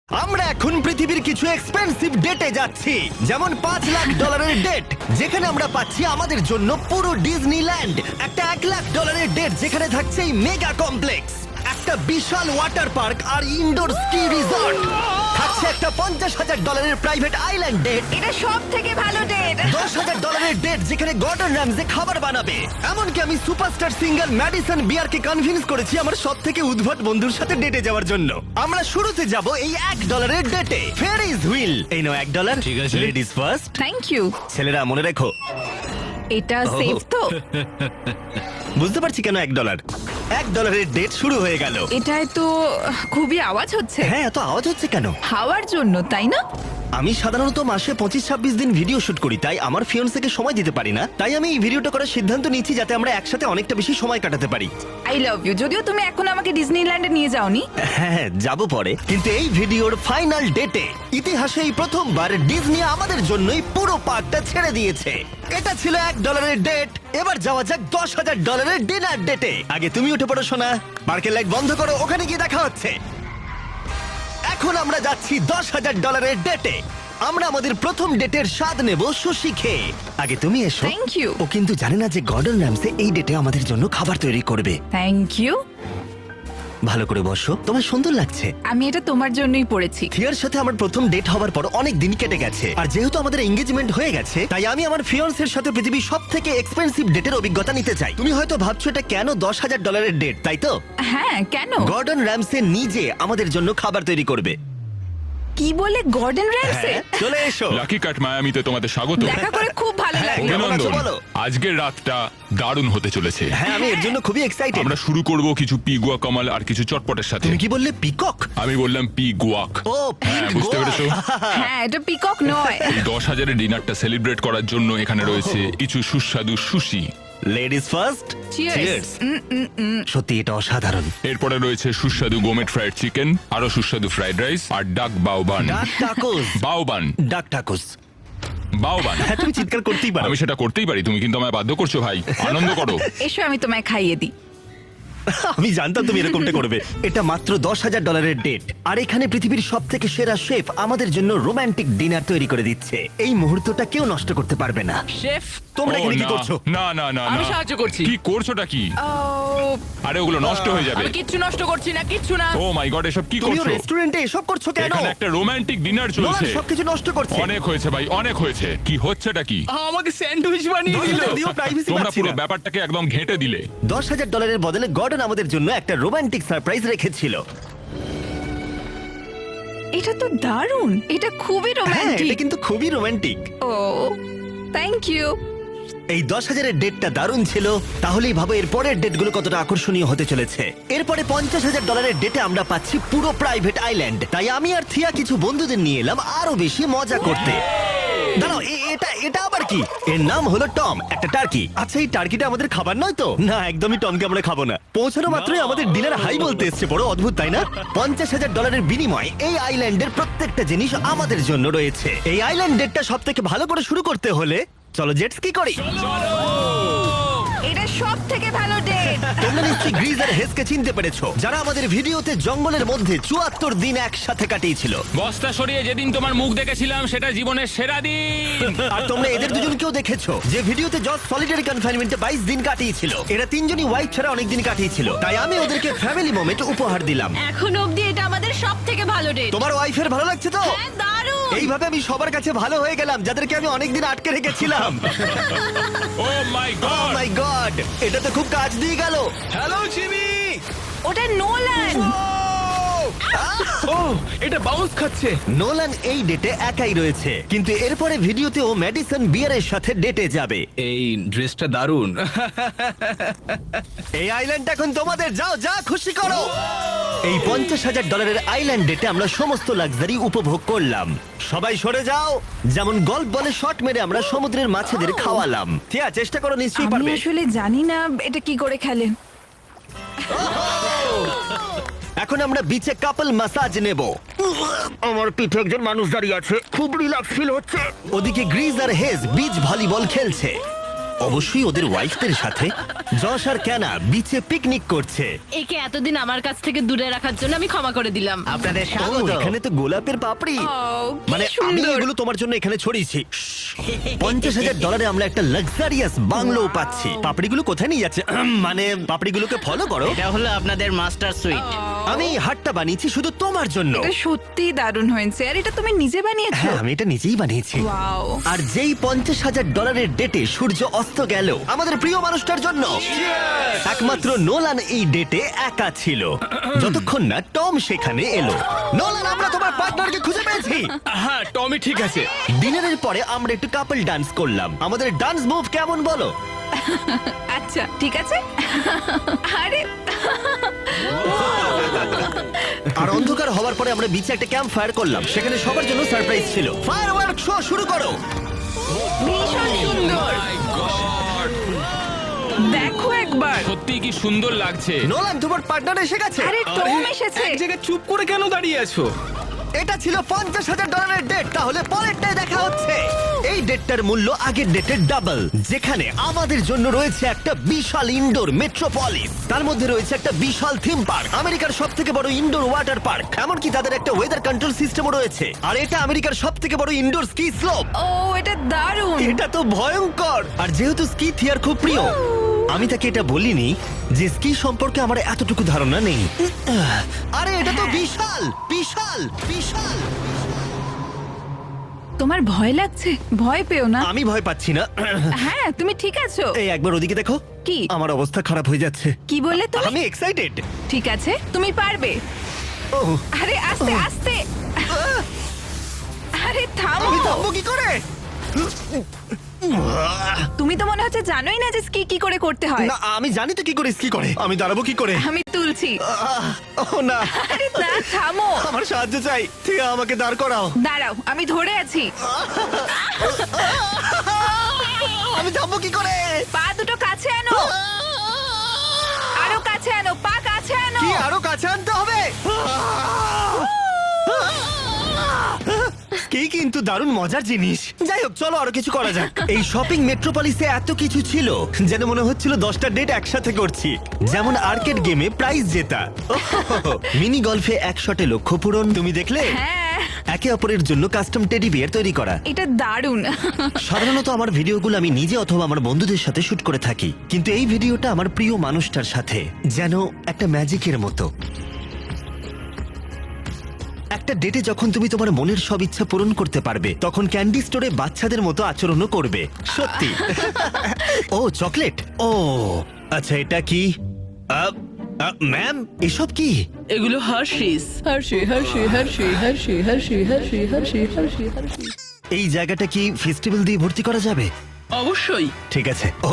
আমরা এখন পৃথিবীর কিছু এক্সপেন্সিভ ডেটে যাচ্ছি, যেমন $5 লাখ ডেট, যেখানে আমরা পাচ্ছি আমাদের জন্য পুরো ডিজনিল্যান্ড। একটা $1 লাখ ডেট, যেখানে থাকছে এই মেগা কমপ্লেক্স, একটা বিশাল ওয়াটার পার্ক আর ইনডোর স্কি রিসর্ট। থাকছে একটা $50,000 প্রাইভেট আইল্যান্ড ডেট, এটা সব থেকে ভালো ডেট। $10,000 ডেট, যেখানে গর্ডন র্যামজে খাবার বানাবে। এমনকি আমি সুপারস্টার সিঙ্গার ম্যাডিসন বিয়ারকে কনভিন্স করেছি আমার সব থেকে উদ্ভট বন্ধুর সাথে ডেটে যাওয়ার জন্য। আমরা শুরুতে যাব এই $1 ডেটে, ফেরিজ হুইল। এই নাও $1। ঠিক আছে। Ladies first. Thank you. ছেলেরা মনে রেখো। এটা সেফ তো? বুঝতে পারছি কেন $1। $1 ডেট শুরু হয়ে গেল। এটায় তো খুবই আওয়াজ হচ্ছে। হ্যাঁ, এত আওয়াজ হচ্ছে কেন? হাওয়ার জন্য, তাই না? আমি সাধারণত মাসে 25-26 দিন ভিডিও শুট করি, তাই আমার ফিয়ন্সেকে সময় দিতে পারি না। তাই আমি এই ভিডিওটা করার সিদ্ধান্ত নিয়েছি, যাতে আমরা একসাথে অনেকটা বেশি সময় কাটাতে পারি। I love you. যদিও তুমি এখন আমাকে ডিজনিল্যান্ডে নিয়ে যাওনি। হ্যাঁ, যাব পরে। কিন্তু এই ভিডিওর ফাইনাল ডেটে ইতিহাসে এই প্রথমবার ডিজনি আমাদের জন্যই পুরো পার্কটা ছেড়ে দিয়েছে। এটা ছিল $1 ডেট। এবার যাওয়া যাক $10,000 ডিনার ডেটে। আগে তুমি উঠে পড়ো সোনা। পার্কের লাইট বন্ধ করো, ওখানে গিয়ে দেখা হচ্ছে। এখন আমরা যাচ্ছি $10,000 ডেটে। আমরা আমাদের প্রথম ডেটের স্বাদ নেব সুশি খেয়ে। আগে তুমি এসো। Thank you. ও কিন্তু জানে না যে গর্ডন র্যামসে এই ডেটে আমাদের জন্য খাবার তৈরি করবে। Thank you. ভালো করে বসো, তোমার সুন্দর লাগছে। আমি এটা তোমার জন্যই পড়েছি। থিয়ার সাথে আমার প্রথম ডেট হওয়ার পর অনেক দিন কেটে গেছে, আর যেহেতু আমাদের এঙ্গেজমেন্ট হয়ে গেছে, তাই আমি আমার ফিয়ান্সের সাথে পৃথিবীর সব থেকে এক্সপেন্সিভ ডেটের অভিজ্ঞতা নিতে চাই। তুমি হয়তো ভাবছো এটা কেন $10,000 ডেট, তাই তো? হ্যাঁ, কেন? গর্ডন র্যামসে নিজে আমাদের জন্য খাবার তৈরি করবে। কি বলে, গর্ডেন র্যামসে? হ্যাঁ, চলে এসো। লাকি কাট মায়ামিতে তোমাদের স্বাগত। দেখা করে খুব ভালো হ্যাঁ, লাগলো। কেমন আছো অভিনন্দন। বলো? আজকের রাতটা দারুণ হতে চলেছে। হ্যাঁ, আমি এর জন্য খুবই এক্সাইটেড। আমরা শুরু করব কিছু পি গুয়া কামাল আর কিছু চটপটের সাথে। তুমি কি বললে, পিকক? আমি বললাম পি গুয়াক। ও, হ্যাঁ, পিক বুঝতে গোয়া। পেরেছো? হ্যাঁ, এটা পিকক নয়। এই 10,000-এর ডিনারটা সেলিব্রেট করার জন্য এখানে রয়েছে কিছু সুস্বাদু সুশি। Ladies first. Cheers. সত্যি এটা অসাধারণ। এরপরে রয়েছে সুস্বাদু গোমেট ফ্রাইড চিকেন, আরো সুস্বাদু ফ্রাইড রাইস আর ডাক বাউবান। ডাক টাকোস। বাউবান, ডাক টাকোস। বাউবান। হ্যাঁ, তুমি চিৎকার করতেই পারো। আমি সেটা করতেই পারি, তুমি কিন্তু আমায় বাধ্য করছো ভাই। আনন্দ করো। এসো, আমি তোমায় খাইয়ে দিই। আমি জানতাম তুমি এরকমটা করবে। এটা মাত্র $10,000 ডেট, আর এখানে পৃথিবীর সব থেকে সেরা শেফ আমাদের জন্য রোমান্টিক ডিনার তৈরি করে দিচ্ছে। এই মুহূর্তটা কেউ নষ্ট করতে পারবে না। শেফ, তোমরা ও, এখানে কি না, করছো? না না না আমি না। সাহায্য করছি। কি করছোটা কি? ও, আরে ওগুলো নষ্ট হয়ে যাবে। আমি কিচ্ছু নষ্ট করছি না, কিচ্ছু না। ও মাই গড, এসব কি তুমিও করছো? রেস্টুরেন্টে এসব করছো কেন? এখানে একটা রোমান্টিক ডিনার নোলান চলছে। সবকিছু নষ্ট করছে। অনেক হয়েছে ভাই, অনেক হয়েছে। কি হচ্ছেটা কি? আমাকে স্যান্ডউইচ বানিয়ে দিল। যদিও privacy তোমরা পাচ্ছি পুরো না। ব্যাপারটাকে একদম ঘেঁটে দিলে। $10,000 বদলে গর্ডন আমাদের জন্য একটা রোমান্টিক সারপ্রাইজ রেখেছিল। এটা তো দারুণ। এটা খুবই হ্যাঁ, রোমান্টিক। এটা কিন্তু খুবই রোমান্টিক। O, thank you. এই 10,000-এর ডেটটা দারুণ ছিল। তাহলেই ভাবো এর পরের ডেটগুলো কতটা আকর্ষণীয় হতে চলেছে। এরপরে $50,000 ডেটে আমরা পাচ্ছি পুরো প্রাইভেট আইল্যান্ড। তাই আমি আর থিয়া কিছু বন্ধুদের নিয়ে এলাম আরো বেশি মজা করতে। দাঁড়াও, এটা আবার কি? এর নাম হলো টম, একটা টার্কি। আচ্ছা, এই টার্কিটা আমাদের খাবার নয় তো? না, একদমই টমকে আমরা খাবো না। পৌঁছানো মাত্রই আমাদের ডিনার হাই বলতে এসছে। বড় অদ্ভুত, তাই না? $50,000 বিনিময়ে এই আইল্যান্ডের প্রত্যেকটা জিনিস আমাদের জন্য রয়েছে। এই আইল্যান্ড ডেটটা সব থেকে ভালো করে শুরু করতে হলে চলো জেট স্কি করি। এটা সব থেকে ভালো ডেট। তোমরা নিশ্চয়ই গ্রিজ আর হেসকে চিনতে পেরেছো, যারা আমাদের ভিডিওতে জঙ্গলের মধ্যে 74 দিন একসাথে কাটিয়েছিল। বস্তা সরিয়ে যেদিন তোমার মুখ দেখেছিলাম সেটা জীবনের সেরা দিন। আর তোমরা এদের দুজনকেও দেখেছো, যে ভিডিওতে জজ সলিটারি কনফাইনমেন্টে 22 দিন কাটিয়েছিল। এরা তিনজনই ওয়াইফ ছাড়া অনেক দিন কাটিয়েছিল, তাই আমি ওদেরকে ফ্যামিলি মোমেন্ট উপহার দিলাম। এখন অবধি এটা আমাদের সব থেকে ভালো ডেট। তোমার ওয়াইফের ভালো লাগছে তো? হ্যাঁ, দারুণ। এইভাবে আমি সবার কাছে ভালো হয়ে গেলাম, যাদেরকে আমি অনেকদিন আটকে রেখেছিলাম। ও মাই ও গড, মাই গড, এটা তো খুব কাজ দিয়ে গেল। Hello Jimmy. ওটা নোলান। ও, এটা বাউন্স খাচ্ছে। নোলান এই ডেটে একাই রয়েছে, কিন্তু এরপরে ভিডিওতে ও ম্যাডিসন বিয়ারের সাথে ডেটে যাবে। এই ড্রেসটা দারুণ। এই আইল্যান্ড এখন তোমাদের, যাও যা খুশি করো। এই $50,000 আইল্যান্ড ডেটে আমরা সমস্ত লাক্সারি উপভোগ করলাম। সবাই সরে যাও। যেমন গল্ফ বলে শট মেরে আমরা সমুদ্রের মাছেদের খাওয়ালাম। ঠিক আছে, চেষ্টা করো, নিশ্চয়ই আমি পারবে। আসলে জানি না এটা কি করে খেলে। এখন আমরা বিচে কাপল ম্যাসাজ নেব। আমার পিঠে একজন মানুষ দাঁড়িয়ে আছে, খুব রিল্যাক্স ফিল হচ্ছে। ওদিকে গ্রিজ আর হেজ বিচ ভলিবল খেলছে। অবশ্যই ওদের ওয়াইফদের সাথে। যশ আর ক্যানা বিচে পিকনিক করছে। একে এতদিন আমার কাছ থেকে দূরে রাখার জন্য আমি ক্ষমা করে দিলাম। আপনাদের ও, স্বাগত। এখানে তো গোলাপের পাপড়ি। ও, কি মানে আমি সুন্দর। এগুলো তোমার জন্য এখানে ছড়িয়েছি। $50,000 আমরা একটা লাক্সারিয়াস বাংলো পাচ্ছি। পাপড়িগুলো কোথায় নিয়ে যাচ্ছে? মানে পাপড়িগুলোকে ফলো করো। এটা হলো আপনাদের মাস্টার সুইট। আমি এই হাটটা বানিয়েছি শুধু তোমার জন্য। এটা সত্যি দারুণ হয়েছে। আর এটা তুমি নিজে বানিয়েছো? হ্যাঁ, আমি এটা নিজেই বানিয়েছি। ওয়াও। আর যেই $50,000 ডেটে সূর্য অস্ত গেল আমাদের প্রিয় মানুষটার জন্য, একমাত্র নোলান এই ডেটে একা ছিল, যতক্ষণ না টম সেখানে এলো। নোলান, আমরা তোমার পার্টনারকে খুঁজে পেয়েছি। হ্যাঁ টমি ঠিক আছে। ডিনারের পরে আমরা একটু কাপল ডান্স করলাম। আমাদের ডান্স মুভ কেমন বলো? আচ্ছা ঠিক আছে। আরে আর অন্ধকার হওয়ার পরে আমরা বিচে একটা ক্যাম্প ফায়ার করলাম। সেখানে সবার জন্য সারপ্রাইজ ছিল। ফায়ারওয়ার্ক শো শুরু করো। ভীষণ সুন্দর। দেখো একবার। সত্যি কি সুন্দর লাগছে। নোলান, তোমার পার্টনার এসে গেছে। আরে টম এসেছে। এক জায়গায় চুপ করে কেন দাঁড়িয়ে আছো? এটা ছিল $50,000 ডেট। তাহলে পরেরটায় দেখা হচ্ছে। এই ডেটটার মূল্য আগের ডেটের ডাবল, যেখানে আমাদের জন্য রয়েছে একটা বিশাল ইনডোর মেট্রোপলিস। তার মধ্যে রয়েছে একটা বিশাল থিম পার্ক, আমেরিকার সবথেকে বড় ইনডোর ওয়াটার পার্ক। এমনকি তাদের একটা ওয়েদার কন্ট্রোল সিস্টেমও রয়েছে। আর এটা আমেরিকার সবথেকে বড় ইনডোর স্কি স্লোপ। ও এটা দারুণ। এটা তো ভয়ঙ্কর। আর যেহেতু স্কি থিয়ার খুব প্রিয়, আমি তাকে এটা বলিনি যে স্কি সম্পর্কে আমার এতটুকু ধারণা নেই। আরে এটা তো বিশাল বিশাল বিশাল। তোমার ভয় লাগছে? ভয় পেও না। আমি ভয় পাচ্ছি না। হ্যাঁ তুমি ঠিক আছো। এই একবার ওদিকে দেখো। কি? আমার অবস্থা খারাপ হয়ে যাচ্ছে। কি বললে তুমি? আমি এক্সাইটেড। ঠিক আছে তুমি পারবে। আরে আস্তে আস্তে। আরে থামো। আমি থামবো কি করে? তুমি তো মনে হচ্ছে জানোই না যে স্কি কি করে করতে হয়। না, আমি জানি তো কি করে স্কি করে। আমি দাঁড়াবো কি করে? আমি তুলছি। ও না, আরে না থামো। আমার সাহায্য চাই। ঠিক আমাকে দাঁড় করাও। দাঁড়াও আমি ধরে আছি। আমি থামবো কি করে? পা দুটো কাছে আনো। আরো কাছে আনো, পা কাছে আনো। কি আরো কাছে আনতে হবে? কি কিন্তু দারুণ মজার জিনিস। যাই হোক, চলো আরো কিছু করা যাক। এই শপিং মেট্রোপলিসে এত কিছু ছিল যেন মনে হচ্ছিল 10টা ডেট একসাথে করছি। যেমন আর্কেড গেমে প্রাইজ জেতা, মিনি গলফে এক শটে লক্ষ্য পূরণ। তুমি দেখলে? হ্যাঁ একে অপরের জন্য কাস্টম টেডি বিয়ার তৈরি করা। এটা দারুণ। সাধারণত আমার ভিডিওগুলো আমি নিজে অথবা আমার বন্ধুদের সাথে শুট করে থাকি, কিন্তু এই ভিডিওটা আমার প্রিয় মানুষটার সাথে, যেন একটা ম্যাজিকের মতো। একটা ডেটে যখন তুমি তোমার মনের সব ইচ্ছা পূরণ করতে পারবে, তখন ক্যান্ডি স্টোরে বাচ্চাদের মতো আচরণও করবে। সত্যি। ও চকলেট। ও আচ্ছা, এটা কি? ম্যাম, এসব কি? এগুলো Hershey's. Hershey Hershey Hershey Hershey Hershey Hershey Hershey Hershey Hershey. এই জায়গাটা কি ফেস্টিভ্যাল দিয়ে ভর্তি করা যাবে? অবশ্যই। ঠিক আছে। ও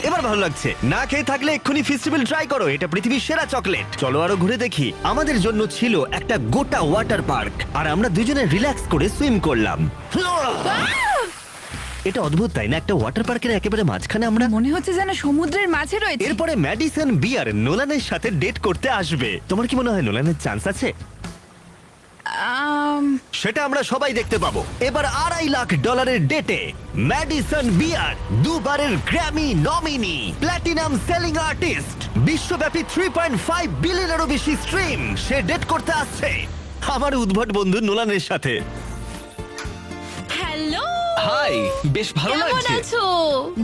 এবার ভালো লাগছে। না খেয়ে থাকলে এক্ষুনি ফেস্টিভ্যাল ট্রাই করো। এটা পৃথিবীর সেরা চকলেট। চলো আরো ঘুরে দেখি। আমাদের জন্য ছিল একটা গোটা ওয়াটার পার্ক, আর আমরা দুজনে রিল্যাক্স করে সুইম করলাম। এটা অদ্ভুত তাই না? একটা ওয়াটার পার্কের একেবারে মাঝখানে আমরা। মনে হচ্ছে যেন সমুদ্রের মাঝে রয়েছে। এরপরে ম্যাডিসন বিয়ার নোলানের সাথে ডেট করতে আসবে। তোমার কি মনে হয় নোলানের চান্স আছে? সেটা আমরা সবাই দেখতে পাবো। এবার $2.5 লাখ ডেটে ম্যাডিসন বিয়ার, দুবারের Grammy nominee, platinum selling artist, বিশ্বব্যাপী 3.5 বিলিয়নেরও বেশি স্ট্রিম, সে ডেট করতে আসছে আমার উদ্ভট বন্ধু নোলানের সাথে। হ্যালো হাই, বেশ ভালো কেমন লাগছে। আছো?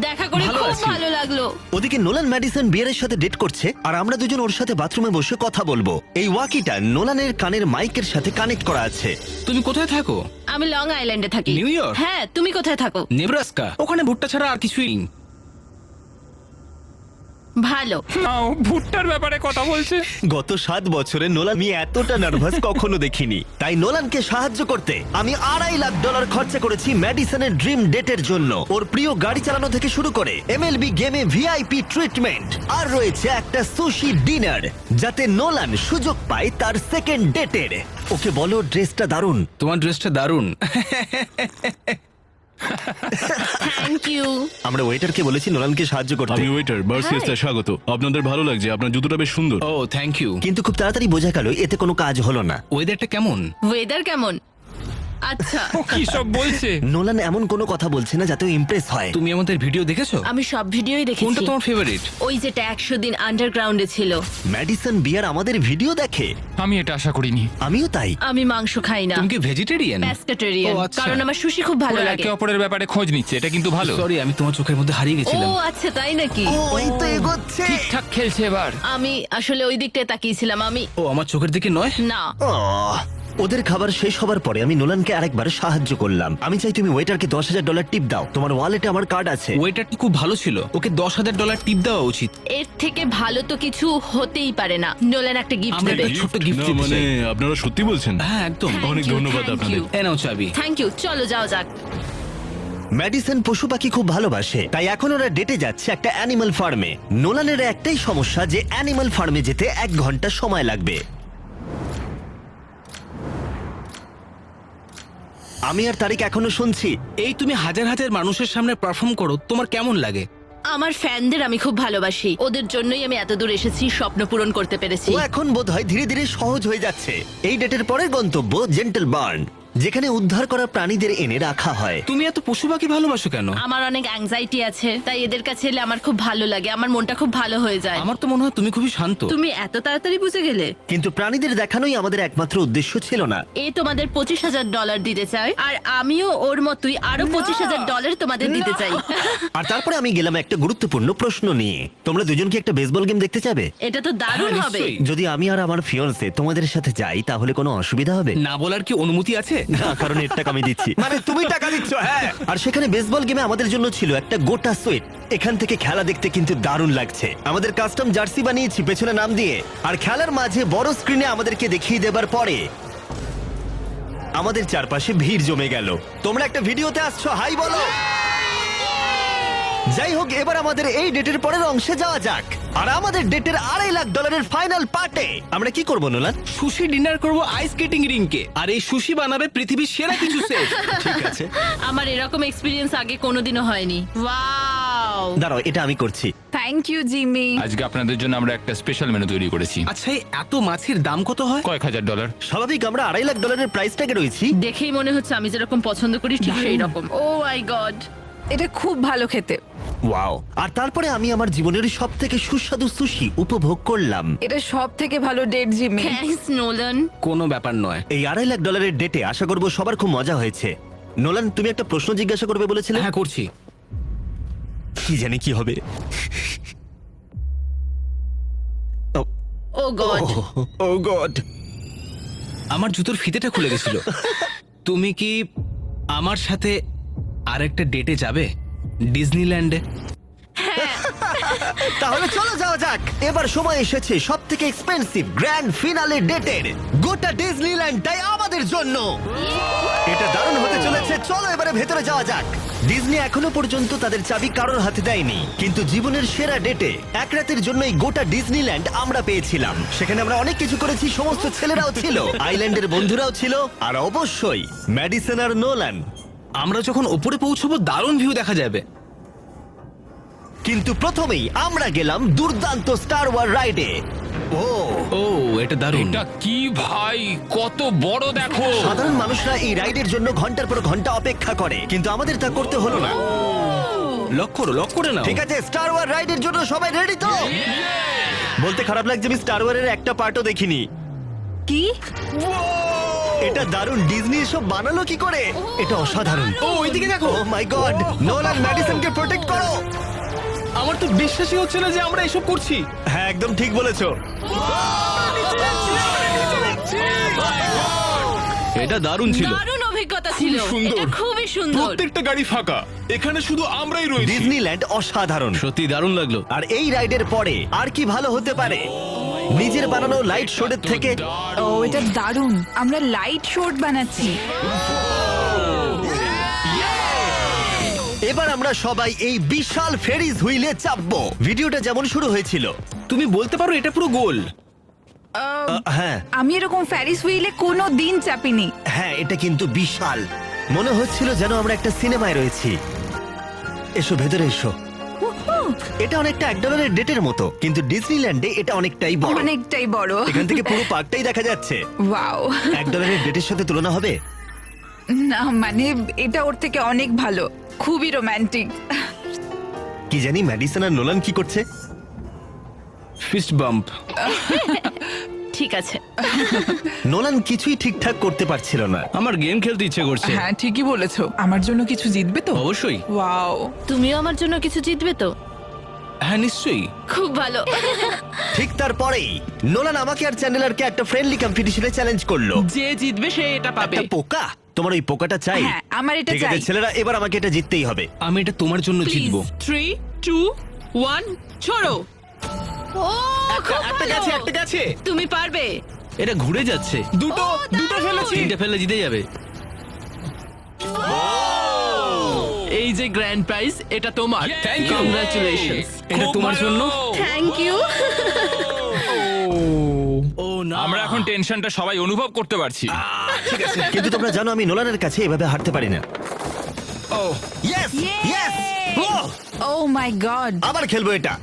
দেখা করে ভালো খুব আছি। ভালো লাগলো। ওদিকে নোলান ম্যাডিসন বিয়ারের সাথে ডেট করছে, আর আমরা দুজন ওর সাথে বাথরুমে বসে কথা বলবো। এই ওয়াকিটা নোলানের কানের মাইকের সাথে কানেক্ট করা আছে। তুমি কোথায় থাকো? আমি লং আইল্যান্ডে থাকি। New York? হ্যাঁ তুমি কোথায় থাকো? নেব্রাস্কা। ওখানে ভুট্টা ছাড়া আর কিছুই নেই। ভালো। নাও, ভুট্টার ব্যাপারে কথা বলছে। গত 7 বছরে নোলান আমি এতটা নার্ভাস কখনো দেখিনি। তাই নোলানকে সাহায্য করতে আমি $2.5 লাখ খরচা করেছি ম্যাডিসনের ড্রিম ডেটের জন্য। ওর প্রিয় গাড়ি চালানো থেকে শুরু করে এমএলবি গেমে ভিআইপি ট্রিটমেন্ট, আর রয়েছে একটা সুশি ডিনার, যাতে নোলান সুযোগ পায় তার সেকেন্ড ডেটের। ওকে বলো ড্রেসটা দারুণ। তোমার ড্রেসটা দারুণ। Thank you. আমরা ওয়েটারকে বলেছি নোলানকে সাহায্য করতে, আমি ওয়েটার বার্সিয়াসটা স্বাগত। আপনাদের ভালো লাগছে, আপনার জুতোটা বেশ সুন্দর। ও থ্যাংক ইউ। কিন্তু খুব তাড়াতাড়ি বোঝা গেল এতে কোনো কাজ হলো না। ওয়েদারটা কেমন? ওয়েদার কেমন? আচ্ছা ও কি সব বলছে? নোলান এমন কোনো কথা বলছে না যাতে ইমপ্রেস হয়। তুমি আমাদের ভিডিও দেখেছো? আমি সব ভিডিওই কোনটা দেখেছি। তোমার ফেভারিট? ওই যেটা 100 দিন আন্ডারগ্রাউন্ডে ছিল। ম্যাডিসন বিয়ার আমাদের ভিডিও দেখে। আমি এটা আশা করিনি। আমিও তাই। আমি মাংস খাই না, তুমি কি ভেজিটেরিয়ান? প্যাসকেটেরিয়ান, ও, আচ্ছা। কারণ আমার সুশি খুব ভালো ওরা লাগে। একে অপরের ব্যাপারে খোঁজ নিচ্ছে, এটা কিন্তু ভালো। সরি, আমি তোমার চোখের মধ্যে হারিয়ে ও গেছিলাম। আচ্ছা, তাই নাকি? ও এই তো এগোচ্ছে। ঠিকঠাক খেলছে এবার। আমি আসলে ওই দিকটায় তাকিয়েছিলাম। আমি ও আমার চোখের দিকে নয়। না, আহ, ওদের খাবার শেষ হবার পরে আমি নোলানকে আরেকবার সাহায্য করলাম। আমি চাই তুমি ওয়েটারকে $10,000 টিপ দাও। তোমার ওয়ালেটে আমার কার্ড আছে। ওয়েটারটা খুব ভালো ছিল, ওকে $10,000 টিপ দেওয়া উচিত। এর থেকে ভালো তো কিছু হতেই পারে না। নোলান একটা গিফট আমরা দেবে। একটা ছোট্ট গিফট না দিতে মানে চাই। আপনারা সত্যি বলছেন? হ্যাঁ একদম। অনেক ধন্যবাদ আপনাদের। এ নাও চাবি। থ্যাংক ইউ, চলো যাও যাক। ম্যাডিসন পশু পাখি খুব ভালোবাসে, তাই এখন ওরা ডেটে যাচ্ছে একটা অ্যানিমাল ফার্মে। নোলানের একটাই সমস্যা যে অ্যানিমাল ফার্মে যেতে 1 ঘন্টা সময় লাগবে। আমি আর তারিক এখনো শুনছি। এই তুমি হাজার হাজার মানুষের সামনে পারফর্ম করো, তোমার কেমন লাগে? আমার ফ্যানদের আমি খুব ভালোবাসি, ওদের জন্যই আমি এত দূর এসেছি, স্বপ্ন পূরণ করতে পেরেছি। ও এখন বোধহয় ধীরে ধীরে সহজ হয়ে যাচ্ছে। এই ডেটের পরের গন্তব্য জেন্টল বার্ন, যেখানে উদ্ধার করা প্রাণীদের এনে রাখা হয়। তুমি এত পশু পাখি ভালোবাসো কেন? আমার অনেক অ্যাংজাইটি আছে, তাই এদের কাছে এলে আমার খুব ভালো লাগে, আমার মনটা খুব ভালো হয়ে যায়। আমার তো মনে হয় তুমি খুবই শান্ত। তুমি এত তাড়াতাড়ি বুঝে গেলে? কিন্তু প্রাণীদের দেখানোই আমাদের একমাত্র উদ্দেশ্য ছিল না। এ তোমাদের $25,000 দিতে চাই, আর আমিও ওর মতোই আরো $25,000 তোমাদের দিতে চাই। আর তারপরে আমি গেলাম একটা গুরুত্বপূর্ণ প্রশ্ন নিয়ে। তোমরা দুজন কি একটা বেসবল গেম দেখতে চাবে? এটা তো দারুণ হ্যাঁ, হবে। নিশ্চয়ই। যদি আমি আর আমার ফিয়ন্সে তোমাদের সাথে যাই তাহলে কোনো অসুবিধা হবে? না বলার কি অনুমতি আছে? না, কারণ এর টাকা আমি দিচ্ছি। মানে তুমি টাকা দিচ্ছ? হ্যাঁ। আর সেখানে বেসবল গেমে আমাদের জন্য ছিল একটা গোটা সুইট। এখান থেকে খেলা দেখতে কিন্তু দারুণ লাগছে। আমাদের কাস্টম জার্সি বানিয়েছি পেছনে নাম দিয়ে, আর খেলার মাঝে বড় স্ক্রিনে আমাদেরকে দেখিয়ে দেবার পরে আমাদের চারপাশে ভিড় জমে গেল। তোমরা একটা ভিডিওতে আসছো, হাই বলো। যাই হোক, এবার আমাদের এই ডেটের পরের অংশে যাওয়া যাক। আর আমাদের ডেটের $2.5 ফাইনাল পার্টে আমরা কি করবো নোলান? সুশি ডিনার করব আইস স্কেটিং রিংকে, আর এই সুশি বানাবে পৃথিবীর সেরা কিছু সেফ। ঠিক আছে, আমার এরকম এক্সপিরিয়েন্স আগে কোনোদিনও হয়নি। ওয়াও! দাঁড়াও, এটা আমি করছি। Thank you Jimmy. আজকে আপনাদের জন্য আমরা একটা স্পেশাল মেনু তৈরি করেছি। আচ্ছা, এই এত মাছের দাম কত হয়? কয়েক $1,000। স্বাভাবিক, আমরা $2.5 প্রাইস ট্যাগে রয়েছি। দেখেই মনে হচ্ছে আমি যেরকম পছন্দ করি ঠিক সেই রকম। ও মাই গড! এটা খুব ভালো খেতে। ওয়াও! আর তারপরে আমি আমার জীবনের সবথেকে সুস্বাদু সুশি উপভোগ করলাম। এটা সব থেকে ভালো ডেট জিমি। Thanks Nolan. কোনো ব্যাপার নয়। এই $2.5 ডেটে আশা করবো সবার খুব মজা হয়েছে। নোলান, তুমি একটা প্রশ্ন জিজ্ঞাসা করবে বলেছিলে? হ্যাঁ করছি। কি জানি কি হবে। ও গড! ও গড! আমার জুতোর ফিতেটা খুলে গেছিল। তুমি কি আমার সাথে আরেকটা ডেটে যাবে ডিজনিল্যান্ডে? তাহলে চলো যাওয়া যাক। এবার সময় এসেছে সব থেকে এক্সপেন্সিভ গ্র্যান্ড ফিনালে ডেটের। গোটা ডিজনিল্যান্ডটাই আমাদের জন্য। এটা দারুণ হতে চলেছে। চলো এবারে ভেতরে যাওয়া যাক। ডিজনি এখনো পর্যন্ত তাদের চাবি কারোর হাতে দেয়নি, কিন্তু জীবনের সেরা ডেটে এক রাতের জন্য এই গোটা ডিজনিল্যান্ড আমরা পেয়েছিলাম। সেখানে আমরা অনেক কিছু করেছি, সমস্ত ছেলেরাও ছিল, আইল্যান্ডের বন্ধুরাও ছিল, আর অবশ্যই ম্যাডিসন আর নোলান। আমরা যখন ওপরে পৌঁছবো দারুণ ভিউ দেখা যাবে। কিন্তু প্রথমেই আমরা গেলাম দুর্দান্ত স্টার ওয়ার রাইডে। ও এটা দারুণ। এটা কি ভাই, কত বড় দেখো। সাধারণ মানুষরা এই রাইডের জন্য ঘন্টার পর ঘন্টা অপেক্ষা করে, কিন্তু আমাদের তা করতে হলো না। লক করে নাও। ঠিক আছে, স্টার ওয়ার রাইডের জন্য সবাই রেডি তো? বলতে খারাপ লাগছে, আমি স্টার ওয়ারের একটা পার্টও দেখিনি। কি? এটা দারুণ। ডিজনি এসব বানালো কি করে? এটা অসাধারণ। ও ওইদিকে দেখো। ও মাই গড! নোলান, ম্যাডিসনকে প্রোটেক্ট করো। আমার তো বিশ্বাসই হচ্ছে না যে আমরা এসব করছি। হ্যাঁ, একদম ঠিক বলেছো। এটা দারুণ ছিল। দারুণ অভিজ্ঞতা ছিল। সুন্দর। এটা খুবই সুন্দর। প্রত্যেকটা গাড়ি ফাঁকা, এখানে শুধু আমরাই রয়েছি। ডিজনিল্যান্ড অসাধারণ। সত্যি দারুণ লাগলো। আর এই রাইডের পরে আর কি ভালো হতে পারে নিজের বানানো লাইট শোডের থেকে? ও এটা দারুণ। আমরা লাইট শর্ট বানাচ্ছি। এবার আমরা সবাই এই বিশাল ফেরিস হুইলে চাপবো। ভিডিওটা যেমন শুরু হয়েছিল। তুমি বলতে পারো এটা পুরো গোল। হ্যাঁ আমি এরকম ফ্যারিস হুইলে কোনো দিন চাপিনি। হ্যাঁ, এটা কিন্তু বিশাল। মনে হচ্ছিল যেন আমরা একটা সিনেমায় রয়েছি। এসো ভেতরে এসো। এটা অনেকটা $1 ডেটের মতো, কিন্তু ডিজনিল্যান্ডে এটা অনেকটাই বড়। অনেকটাই বড়। এখান থেকে পুরো পার্কটাই দেখা যাচ্ছে। ওয়াও! $1 ডেটের সাথে তুলনা হবে? না মানে এটা ওর থেকে অনেক ভালো, খুবই রোমান্টিক। কি জানি ম্যাডিসন আর নোলান কি করছে। Fist bump. ঠিক আছে। নোলান কিছুই ঠিকঠাক করতে পারছিল না। আমার গেম খেলতে ইচ্ছে করছে। হ্যাঁ ঠিকই বলেছো, আমার জন্য কিছু জিতবে তো? অবশ্যই। ওয়াও, তুমিও আমার জন্য কিছু জিতবে তো? হ্যাঁ নিশ্চয়ই। খুব ভালো। ঠিক তারপরেই নোলান আমাকে আর চ্যানেলারকে একটা ফ্রেন্ডলি কম্পিটিশনে চ্যালেঞ্জ করলো। যে জিতবে সে এটা পাবে। একটা পোকা? তোমার ওই পোকাটা চাই? হ্যাঁ, আমার এটা ঠিক আছে চাই। ছেলেরা, এবার আমাকে এটা জিততেই হবে। আমি এটা তোমার জন্য প্লিজ জিতবো। 3 2 1 ছোড়ো। ও খুব একটা ভালো। গেছে, একটা গেছে। তুমি পারবে। এটা ঘুরে যাচ্ছে। দুটো ফেলেছি। তিনটে ফেলে জিতে যাবে। এই যে গ্র্যান্ড প্রাইজ, এটা তোমার। Thank you. কংগ্রাচুলেশনস। এটা তোমার জন্য। Thank you. ও না, আমরা এখন টেনশনটা সবাই অনুভব করতে পারছি। কিন্তু তোমরা জানো আমি নোলানের কাছে এভাবে হারতে পারি না। ও ইয়েস ইয়েস, ও মাই গড। আবার খেলবো এটা।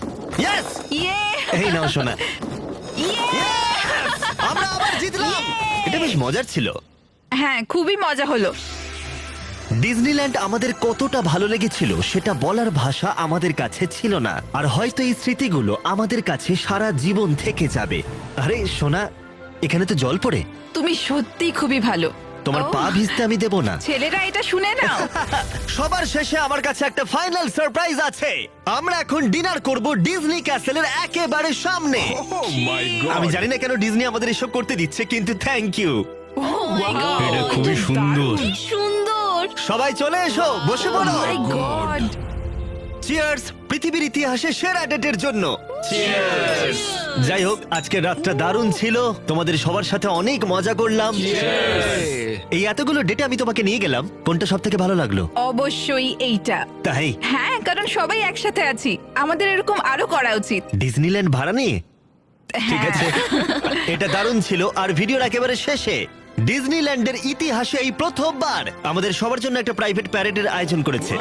ইয়েস, ইয়ে এই নাও শোনা। আমরা আবার জিতলাম। এটা বেশ মজার ছিল। হ্যাঁ, খুবই মজা হলো। ডিজনিল্যান্ড আমাদের কতটা ভালো লেগেছিল সেটা বলার ভাষা আমাদের কাছে ছিল না। আর হয়তো এই স্মৃতিগুলো আমাদের কাছে সারা জীবন থেকে যাবে। আরে সোনা, এখানে তো জল পড়ে। তুমি সত্যি খুবই ভালো। তোমার ও, পা ভিজতে আমি দেব না। ছেলেরা এটা শুনে নাও। সবার শেষে আমার কাছে একটা ফাইনাল সারপ্রাইজ আছে। আমরা এখন ডিনার করব ডিজনি ক্যাসেলের একেবারে সামনে। আমি জানি না কেন ডিজনি আমাদের এসব করতে দিচ্ছে, কিন্তু থ্যাংক ইউ। এটা খুবই সুন্দর। কি সুন্দর। সবাই চলে এসো, বসে পড়ো। মাই গড। চিয়ার্স পৃথিবীর ইতিহাসে সেরা ডেটের জন্য। যাই হোক, আজকের রাতটা দারুণ ছিল। তোমাদের সবার সাথে অনেক মজা করলাম। এই এতগুলো ডেটে আমি তোমাকে নিয়ে গেলাম, কোনটা সব থেকে ভালো লাগলো? অবশ্যই এইটা। তাই হ্যাঁ, কারণ সবাই একসাথে আছি, আমাদের এরকম আরো করা উচিত। ডিজনিল্যান্ড ভাড়া নিয়ে? ঠিক হ্যাঁ। আছে, এটা দারুণ ছিল। আর ভিডিওর একেবারে শেষে ডিজনিল্যান্ডের ইতিহাসে এই প্রথমবার আমাদের সবার জন্য একটা প্রাইভেট প্যারেডের আয়োজন করেছে।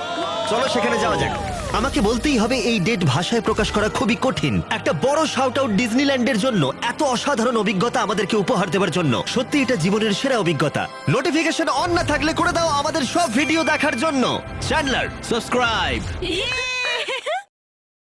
চলো সেখানে যাওয়া যাক। আমাকে বলতেই হবে এই ডেট ভাষায় প্রকাশ করা খুবই কঠিন। একটা বড় শাউট আউট ডিজনিল্যান্ডের জন্য, এত অসাধারণ অভিজ্ঞতা আমাদেরকে উপহার দেওয়ার জন্য। সত্যি এটা জীবনের সেরা অভিজ্ঞতা। নোটিফিকেশন অন না থাকলে করে দাও আমাদের সব ভিডিও দেখার জন্য। Chandler subscribe. ইয়ে!